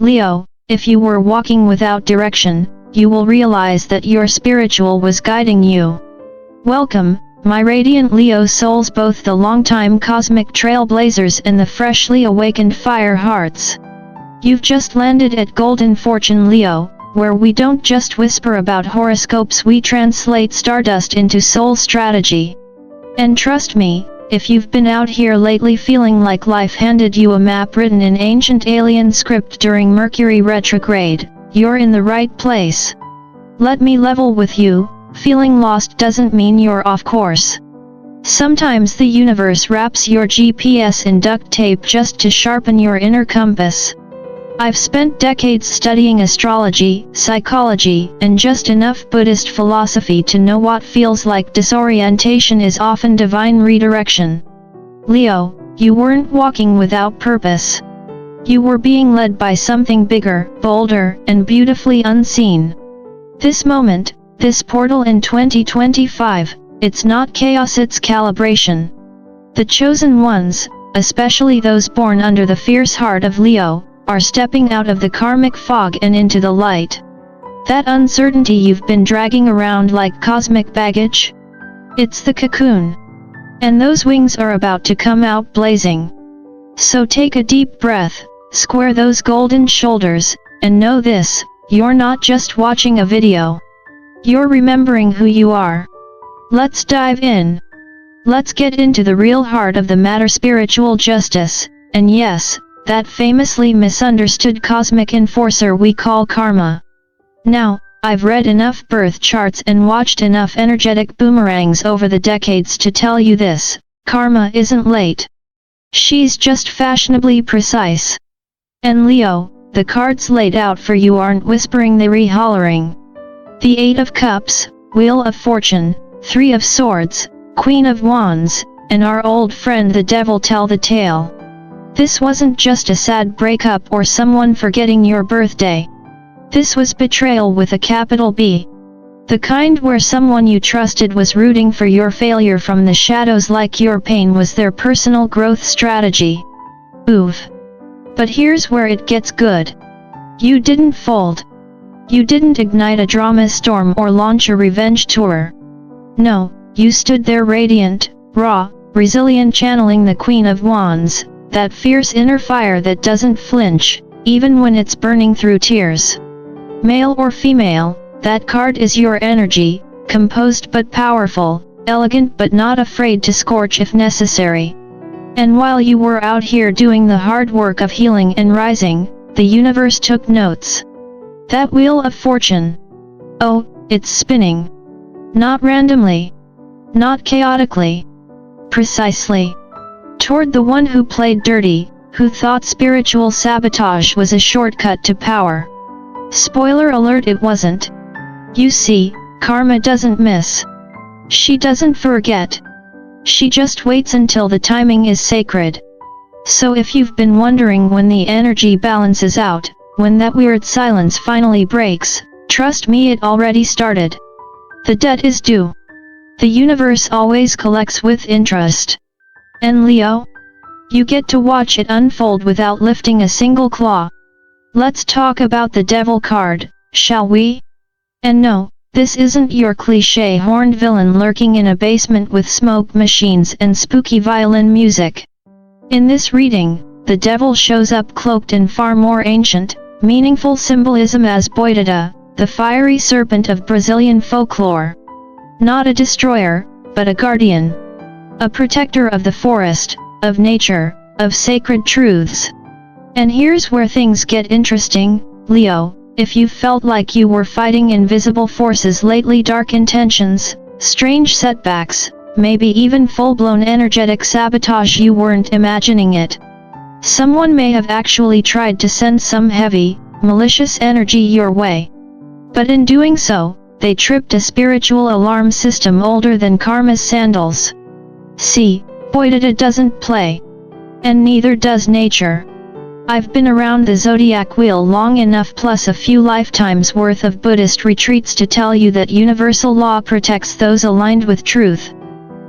Leo, if you were walking without direction, you will realize that your spiritual was guiding you. Welcome, my radiant Leo souls, both the longtime cosmic trailblazers and the freshly awakened fire hearts. You've just landed at Golden Fortune Leo, where we don't just whisper about horoscopes, we translate stardust into soul strategy. And trust me, if you've been out here lately feeling like life handed you a map written in ancient alien script during Mercury retrograde, you're in the right place. Let me level with you, feeling lost doesn't mean you're off course. Sometimes the universe wraps your GPS in duct tape just to sharpen your inner compass. I've spent decades studying astrology, psychology, and just enough Buddhist philosophy to know what feels like disorientation is often divine redirection. Leo, you weren't walking without purpose. You were being led by something bigger, bolder, and beautifully unseen. This moment, this portal in 2025, it's not chaos, it's calibration. The chosen ones, especially those born under the fierce heart of Leo, are stepping out of the karmic fog and into the light. That uncertainty you've been dragging around like cosmic baggage? It's the cocoon. And those wings are about to come out blazing. So take a deep breath, square those golden shoulders, and know this, you're not just watching a video. You're remembering who you are. Let's dive in. Let's get into the real heart of the matter, spiritual justice, and yes, that famously misunderstood cosmic enforcer we call karma. Now, I've read enough birth charts and watched enough energetic boomerangs over the decades to tell you this, karma isn't late. She's just fashionably precise. And Leo, the cards laid out for you aren't whispering, they're re-hollering. The 8 of Cups, Wheel of Fortune, 3 of Swords, Queen of Wands, and our old friend the Devil tell the tale. This wasn't just a sad breakup or someone forgetting your birthday. This was betrayal with a capital B. The kind where someone you trusted was rooting for your failure from the shadows like your pain was their personal growth strategy. Oof. But here's where it gets good. You didn't fold. You didn't ignite a drama storm or launch a revenge tour. No, you stood there radiant, raw, resilient, channeling the Queen of Wands. That fierce inner fire that doesn't flinch, even when it's burning through tears. Male or female, that card is your energy, composed but powerful, elegant but not afraid to scorch if necessary. And while you were out here doing the hard work of healing and rising, the universe took notes. That Wheel of Fortune. Oh, it's spinning. Not randomly. Not chaotically. Precisely. Toward the one who played dirty, who thought spiritual sabotage was a shortcut to power. Spoiler alert, it wasn't. You see, karma doesn't miss. She doesn't forget. She just waits until the timing is sacred. So if you've been wondering when the energy balances out, when that weird silence finally breaks, trust me, it already started. The debt is due. The universe always collects with interest. And Leo? You get to watch it unfold without lifting a single claw. Let's talk about the Devil card, shall we? And no, this isn't your cliché horned villain lurking in a basement with smoke machines and spooky violin music. In this reading, the Devil shows up cloaked in far more ancient, meaningful symbolism as Boitatá, the fiery serpent of Brazilian folklore. Not a destroyer, but a guardian. A protector of the forest, of nature, of sacred truths. And here's where things get interesting, Leo, if you felt like you were fighting invisible forces lately, dark intentions, strange setbacks, maybe even full-blown energetic sabotage, you weren't imagining it. Someone may have actually tried to send some heavy, malicious energy your way. But in doing so, they tripped a spiritual alarm system older than karma's sandals. See, Boitatá doesn't play. And neither does nature. I've been around the Zodiac wheel long enough, plus a few lifetimes worth of Buddhist retreats, to tell you that universal law protects those aligned with truth.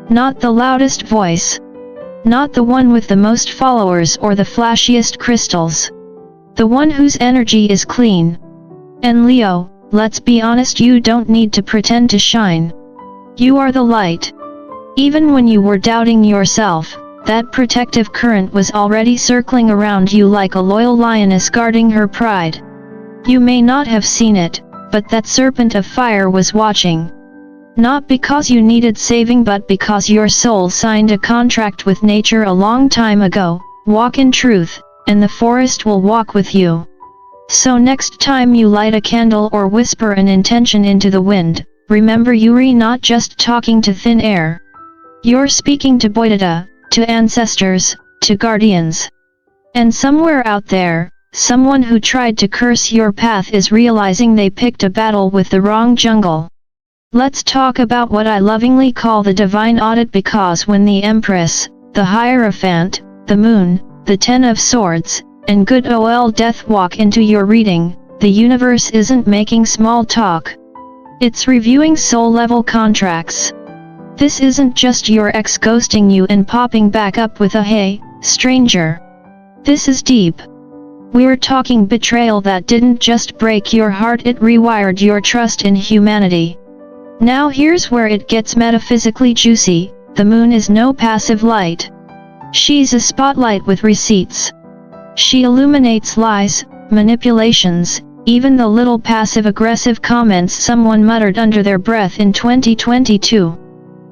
Not the loudest voice. Not the one with the most followers or the flashiest crystals. The one whose energy is clean. And Leo, let's be honest, you don't need to pretend to shine. You are the light. Even when you were doubting yourself, that protective current was already circling around you like a loyal lioness guarding her pride. You may not have seen it, but that serpent of fire was watching. Not because you needed saving, but because your soul signed a contract with nature a long time ago. Walk in truth, and the forest will walk with you. So next time you light a candle or whisper an intention into the wind, remember you're not just talking to thin air. You're speaking to Boitatá, to ancestors, to guardians. And somewhere out there, someone who tried to curse your path is realizing they picked a battle with the wrong jungle. Let's talk about what I lovingly call the divine audit, because when the Empress, the Hierophant, the Moon, the Ten of Swords, and good old Death walk into your reading, the universe isn't making small talk. It's reviewing soul-level contracts. This isn't just your ex ghosting you and popping back up with a "Hey, stranger." This is deep. We're talking betrayal that didn't just break your heart, it rewired your trust in humanity. Now here's where it gets metaphysically juicy. The moon is no passive light. She's a spotlight with receipts. She illuminates lies, manipulations, even the little passive-aggressive comments someone muttered under their breath in 2022.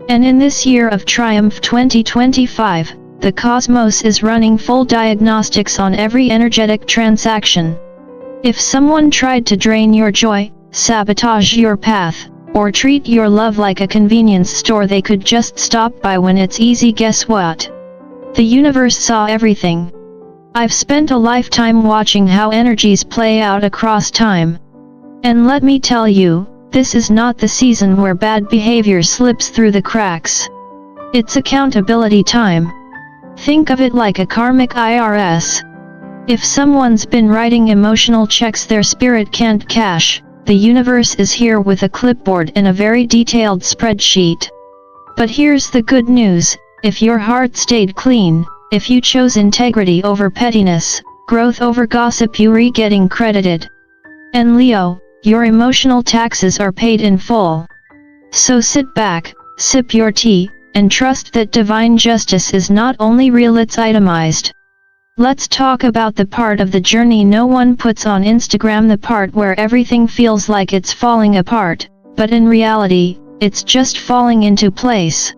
And in this year of triumph 2025, the cosmos is running full diagnostics on every energetic transaction. If someone tried to drain your joy, sabotage your path, or treat your love like a convenience store they could just stop by when it's easy, guess what? The universe saw everything. I've spent a lifetime watching how energies play out across time. And let me tell you, this is not the season where bad behavior slips through the cracks. It's accountability time. Think of it like a karmic IRS. If someone's been writing emotional checks their spirit can't cash, the universe is here with a clipboard and a very detailed spreadsheet. But here's the good news: if your heart stayed clean, if you chose integrity over pettiness, growth over gossip, you're getting credited. And Leo, your emotional taxes are paid in full. So sit back, sip your tea, and trust that divine justice is not only real, it's itemized. Let's talk about the part of the journey no one puts on Instagram, the part where everything feels like it's falling apart, but in reality, it's just falling into place.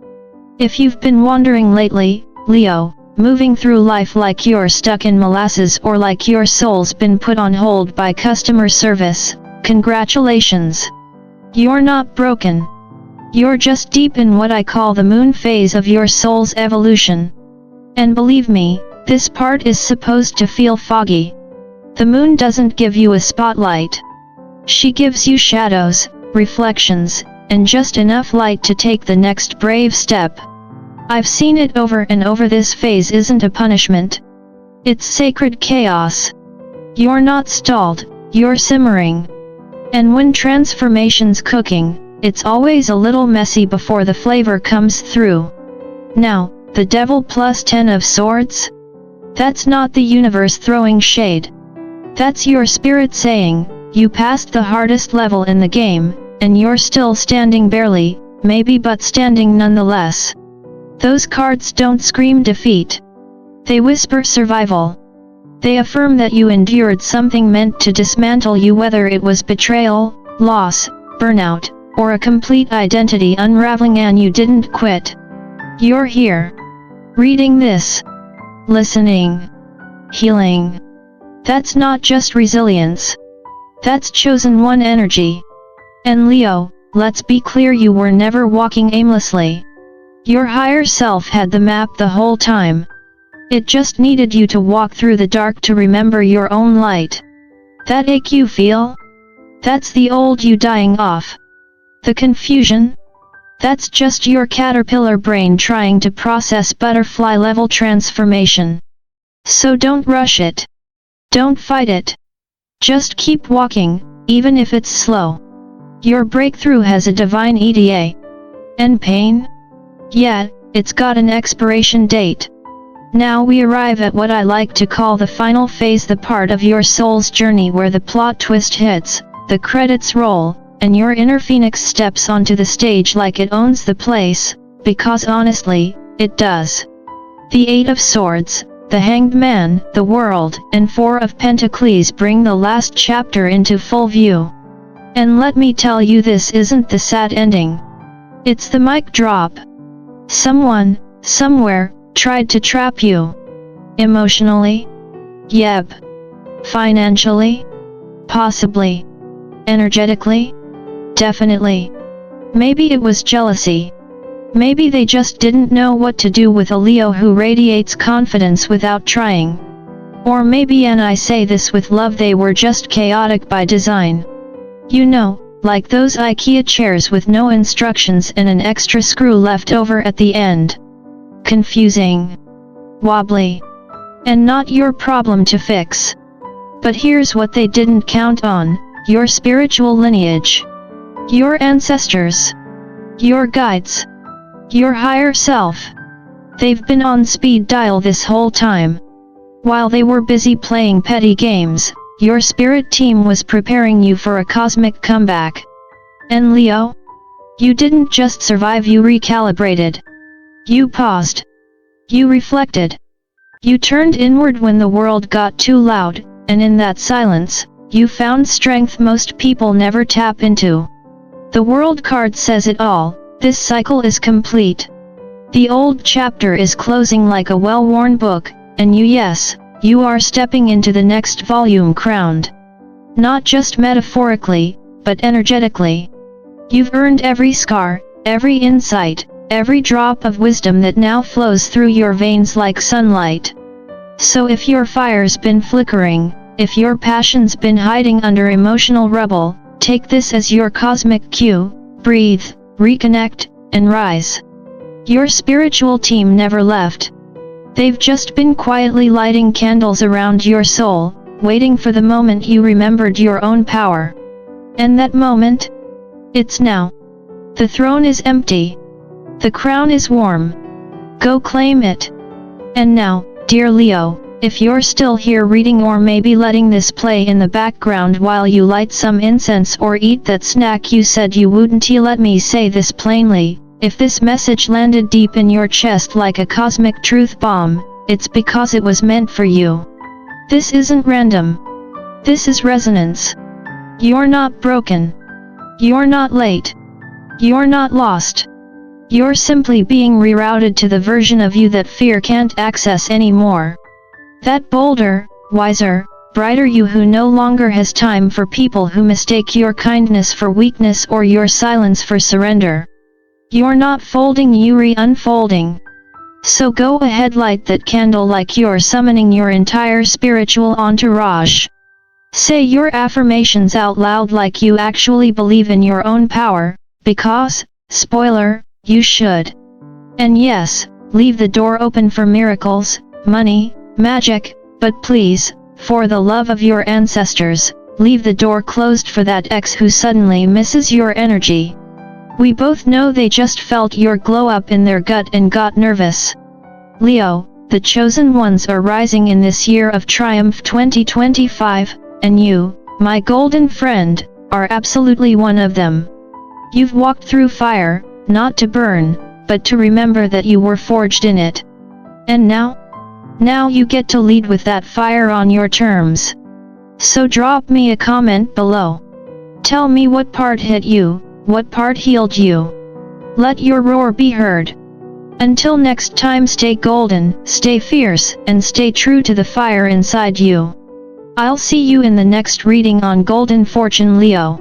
If you've been wondering lately, Leo, moving through life like you're stuck in molasses or like your soul's been put on hold by customer service, congratulations. You're not broken. You're just deep in what I call the moon phase of your soul's evolution. And believe me, this part is supposed to feel foggy. The moon doesn't give you a spotlight. She gives you shadows, reflections, and just enough light to take the next brave step. I've seen it over and over. This phase isn't a punishment. It's sacred chaos. You're not stalled, you're simmering. And when transformation's cooking, it's always a little messy before the flavor comes through. Now, the devil plus 10 of swords? That's not the universe throwing shade. That's your spirit saying, you passed the hardest level in the game, and you're still standing barely, maybe, but standing nonetheless. Those cards don't scream defeat. They whisper survival. They affirm that you endured something meant to dismantle you, whether it was betrayal, loss, burnout, or a complete identity unraveling, and you didn't quit. You're here. Reading this. Listening. Healing. That's not just resilience. That's chosen one energy. And Leo, let's be clear, you were never walking aimlessly. Your higher self had the map the whole time. It just needed you to walk through the dark to remember your own light. That ache you feel? That's the old you dying off. The confusion? That's just your caterpillar brain trying to process butterfly-level transformation. So don't rush it. Don't fight it. Just keep walking, even if it's slow. Your breakthrough has a divine ETA. And pain? Yeah, it's got an expiration date. Now we arrive at what I like to call the final phase, the part of your soul's journey where the plot twist hits, the credits roll, and your inner phoenix steps onto the stage like it owns the place, because honestly, it does. The Eight of Swords, the Hanged Man, the World, and Four of Pentacles bring the last chapter into full view. And let me tell you, this isn't the sad ending. It's the mic drop. Someone, somewhere, tried to trap you. Emotionally? Yep. Financially? Possibly. Energetically? Definitely. Maybe it was jealousy. Maybe they just didn't know what to do with a Leo who radiates confidence without trying. Or maybe, and I say this with love, they were just chaotic by design. You know, like those IKEA chairs with no instructions and an extra screw left over at the end. Confusing. Wobbly. And not your problem to fix. But here's what they didn't count on: your spiritual lineage. Your ancestors. Your guides. Your higher self. They've been on speed dial this whole time. While they were busy playing petty games, your spirit team was preparing you for a cosmic comeback. And Leo? You didn't just survive, you recalibrated. You paused. You reflected. You turned inward when the world got too loud, and in that silence, you found strength most people never tap into. The World card says it all: this cycle is complete. The old chapter is closing like a well-worn book, and you are stepping into the next volume crowned. Not just metaphorically, but energetically. You've earned every scar, every insight, every drop of wisdom that now flows through your veins like sunlight. So if your fire's been flickering, if your passion's been hiding under emotional rubble, take this as your cosmic cue: breathe, reconnect, and rise. Your spiritual team never left. They've just been quietly lighting candles around your soul, waiting for the moment you remembered your own power. And that moment? It's now. The throne is empty. The crown is warm. Go claim it. And now, dear Leo, if you're still here reading, or maybe letting this play in the background while you light some incense or eat that snack you said you wouldn't, let me say this plainly: if this message landed deep in your chest like a cosmic truth bomb, it's because it was meant for you. This isn't random. This is resonance. You're not broken. You're not late. You're not lost. You're simply being rerouted to the version of you that fear can't access anymore. That bolder, wiser, brighter you who no longer has time for people who mistake your kindness for weakness or your silence for surrender. You're not folding, you're unfolding. So go ahead, light that candle like you're summoning your entire spiritual entourage. Say your affirmations out loud like you actually believe in your own power, because, spoiler, you should. And yes, leave the door open for miracles, money, magic, but please, for the love of your ancestors, leave the door closed for that ex who suddenly misses your energy. We both know they just felt your glow up in their gut and got nervous. Leo, the chosen ones are rising in this year of triumph 2025, and you, my golden friend, are absolutely one of them. You've walked through fire, not to burn, but to remember that you were forged in it. And now you get to lead with that fire on your terms. So drop me a comment below. Tell me what part hit you, what part healed you. Let your roar be heard. Until next time, stay golden, stay fierce, and stay true to the fire inside you. I'll see you in the next reading on Golden Fortune, Leo.